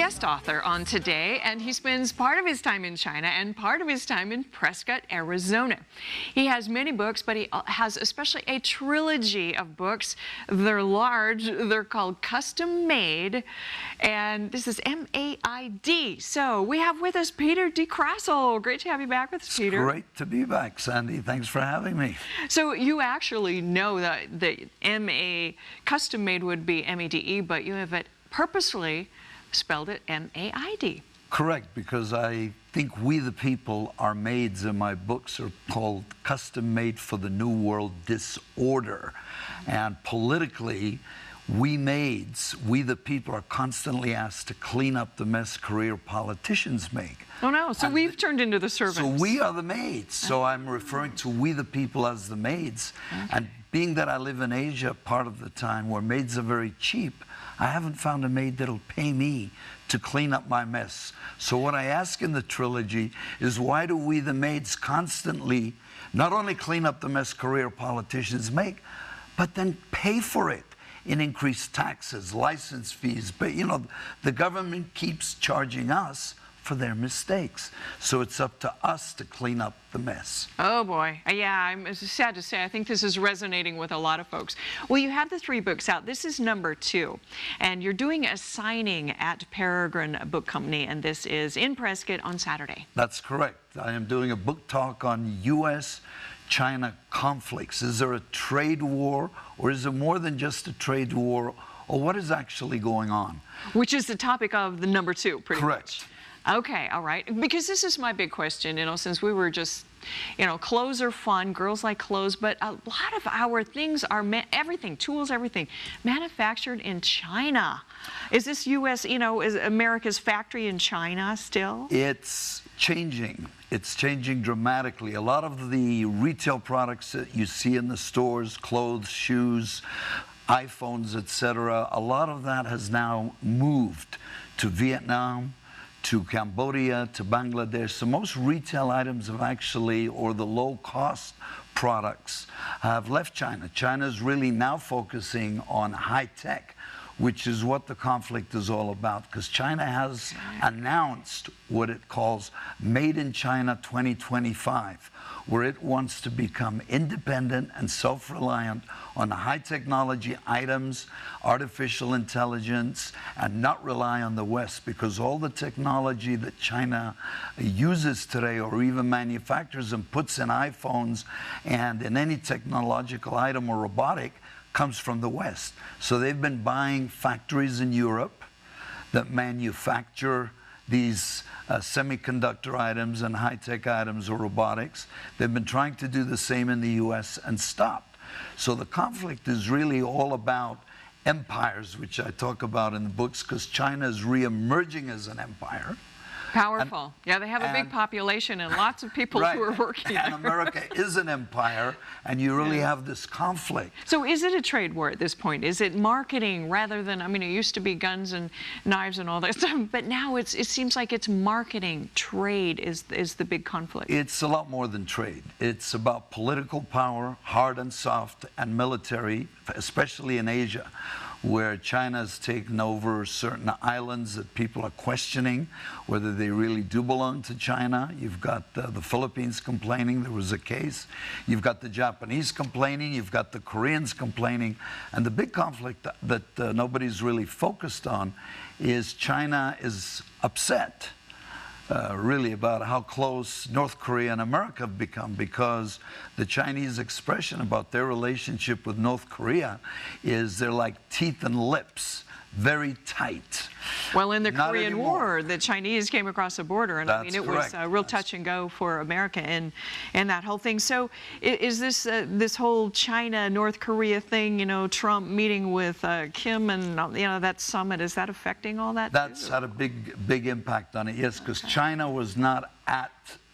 guest author on today, and he spends part of his time in China and part of his time in Prescott, Arizona. He has many books, but he has especially a trilogy of books. They're large, they're called Custom Made, and this is M-A-I-D. So we have with us Peter D. Krassel. Great to have you back with us, Peter. It's great to be back, Sandy. Thanks for having me. So you actually know that the M-A Custom Made would be M-E-D-E, but you have it purposely spelled it M-A-I-D. Correct, because I think We the People, our maids in my books are called Custom Made for the New World Disorder. And politically, we maids, we the people, are constantly asked to clean up the mess career politicians make. Oh no, so and we've turned into the servants. So we are the maids. So I'm referring to we the people as the maids. Okay. And being that I live in Asia part of the time where maids are very cheap, I haven't found a maid that'll pay me to clean up my mess. So what I ask in the trilogy is, why do we the maids constantly not only clean up the mess career politicians make, but then pay for it in increased taxes, license fees? But you know, the government keeps charging us for their mistakes. So it's up to us to clean up the mess. Oh boy, yeah, I'm sad to say, I think this is resonating with a lot of folks. Well, you have the 3 books out. This is number 2, and you're doing a signing at Peregrine Book Company, and this is in Prescott on Saturday. That's correct. I am doing a book talk on U.S.-China conflicts. Is there a trade war, or is it more than just a trade war, or what is actually going on? Which is the topic of the number 2, pretty much. Correct. Okay, all right. Because this is my big question, you know, since we were just, you know, clothes are fun, girls like clothes, but a lot of our things are, everything, tools, everything, manufactured in China. Is this U.S., you know, is America's factory in China still? It's changing. It's changing dramatically. A lot of the retail products that you see in the stores, clothes, shoes, iPhones, etc., a lot of that has now moved to Vietnam, to Cambodia, to Bangladesh. So most retail items have actually, or the low-cost products, have left China. China's really now focusing on high-tech, which is what the conflict is all about, because China has announced what it calls Made in China 2025, where it wants to become independent and self-reliant on high technology items, artificial intelligence, and not rely on the West, because all the technology that China uses today, or even manufactures and puts in iPhones and in any technological item or robotic, comes from the West. So they've been buying factories in Europe that manufacture these semiconductor items and high-tech items or robotics. They've been trying to do the same in the U.S. and stopped. So the conflict is really all about empires, which I talk about in the books, because China is re-emerging as an empire. Powerful. Yeah, they have a big population and lots of people right. who are working And there. America is an empire, and you really have this conflict. So is it a trade war at this point? Is it marketing rather than, I mean, it used to be guns and knives and all that stuff, but now it seems like it's marketing. Trade is the big conflict. It's a lot more than trade. It's about political power, hard and soft, and military, especially in Asia, where China's taken over certain islands that people are questioning whether they really do belong to China. You've got the Philippines complaining. There was a case. You've got the Japanese complaining. You've got the Koreans complaining. And the big conflict that nobody's really focused on is China is upset really about how close North Korea and America have become, because the Chinese expression about their relationship with North Korea is they're like teeth and lips, very tight. Well, in the Korean War, the Chinese came across the border, and I mean, it was a real touch and go for America and that whole thing. So is this this whole China-North Korea thing, you know, Trump meeting with Kim and, you know, that summit, is that affecting all that? That's had a big impact on it, yes, because China was not at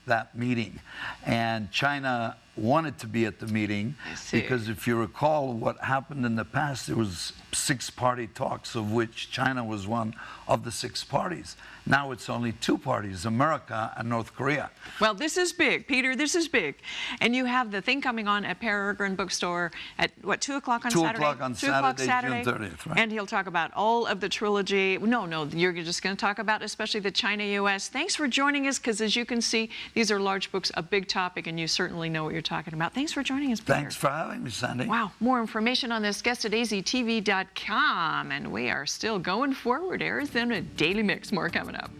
that meeting. And China wanted to be at the meeting, because if you recall what happened in the past, there was 6 party talks, of which China was one of the 6 parties. Now it's only 2 parties, America and North Korea. Well, this is big, Peter, this is big. And you have the thing coming on at Peregrine Bookstore at, what, 2 o'clock on 2 Saturday? o'clock on Saturday, June 30th, right? And he'll talk about all of the trilogy. No, you're just going to talk about especially the China-U.S. Thanks for joining us, because as you can see, these are large books, a big topic, and you certainly know what you're talking about. Thanks for joining us, Peter. Thanks for having me, Sandy. Wow, more information on this, guest at aztv.com. And we are still going forward. Arizona Daily Mix, more coming up.